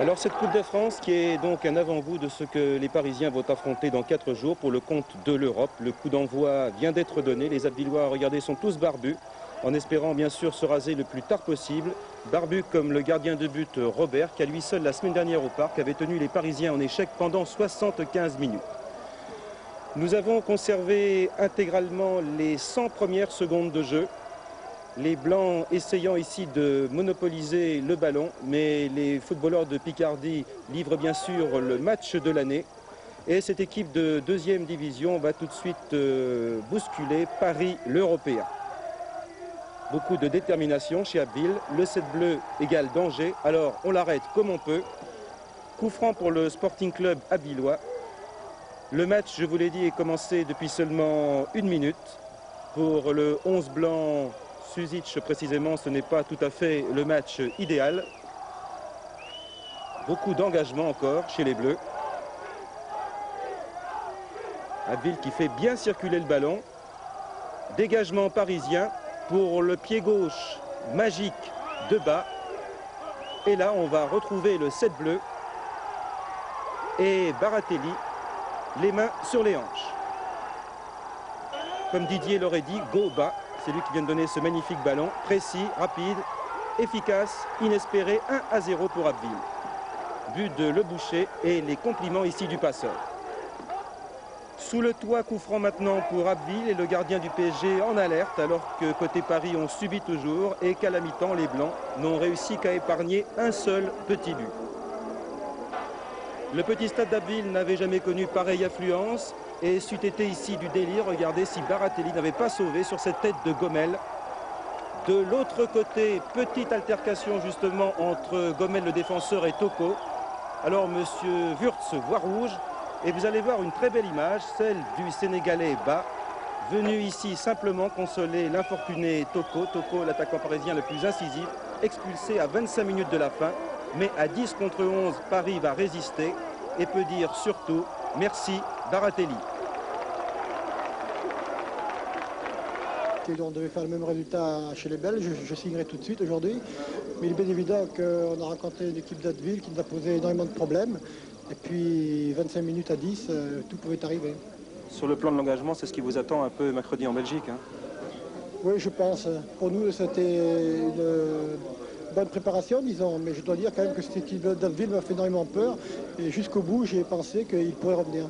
Alors cette Coupe de France qui est donc un avant-goût de ce que les Parisiens vont affronter dans 4 jours pour le compte de l'Europe. Le coup d'envoi vient d'être donné. Les Abbvillois, regardez, sont tous barbus, en espérant bien sûr se raser le plus tard possible. Barbu comme le gardien de but Robert, qui à lui seul la semaine dernière au Parc avait tenu les Parisiens en échec pendant 75 minutes. Nous avons conservé intégralement les 100 premières secondes de jeu. Les Blancs essayant ici de monopoliser le ballon, mais les footballeurs de Picardie livrent bien sûr le match de l'année. Et cette équipe de deuxième division va tout de suite bousculer Paris, l'Européen. Beaucoup de détermination chez Abbeville. Le 7 bleu égale danger. Alors on l'arrête comme on peut. Coup franc pour le Sporting Club abbillois. Le match, je vous l'ai dit, est commencé depuis seulement 1 minute. Pour le 11 blanc Suzic, précisément, ce n'est pas tout à fait le match idéal. Beaucoup d'engagement encore chez les Bleus. Abbeville qui fait bien circuler le ballon. Dégagement parisien pour le pied gauche magique de bas. Et là, on va retrouver le 7 bleu et Baratelli, les mains sur les hanches. Comme Didier l'aurait dit, go bas. C'est lui qui vient de donner ce magnifique ballon, précis, rapide, efficace, inespéré, 1-0 pour Abbeville. But de Le Boucher et les compliments ici du passeur. Sous le toit, coup franc maintenant pour Abbeville et le gardien du PSG en alerte, alors que côté Paris on subit toujours et qu'à la mi-temps les Blancs n'ont réussi qu'à épargner un seul petit but. Le petit stade d'Abbeville n'avait jamais connu pareille affluence. Et c'eût été ici du délire, regardez si Baratelli n'avait pas sauvé sur cette tête de Gomel. De l'autre côté, petite altercation justement entre Gomel le défenseur et Toko. Alors monsieur Wurtz voit rouge et vous allez voir une très belle image, celle du Sénégalais bas, venu ici simplement consoler l'infortuné Toko. Toko, l'attaquant parisien le plus incisif, expulsé à 25 minutes de la fin. Mais à 10 contre 11, Paris va résister et peut dire surtout merci Baratelli. On devait faire le même résultat chez les Belges, je signerai tout de suite aujourd'hui. Mais il est bien évident qu'on a rencontré une équipe d'Abbeville qui nous a posé énormément de problèmes. Et puis 25 minutes à 10, tout pouvait arriver. Sur le plan de l'engagement, c'est ce qui vous attend un peu mercredi en Belgique, hein? Oui, je pense. Pour nous, c'était une bonne préparation, disons. Mais je dois dire quand même que cette équipe d'Abbeville m'a fait énormément peur. Et jusqu'au bout, j'ai pensé qu'il pourrait revenir.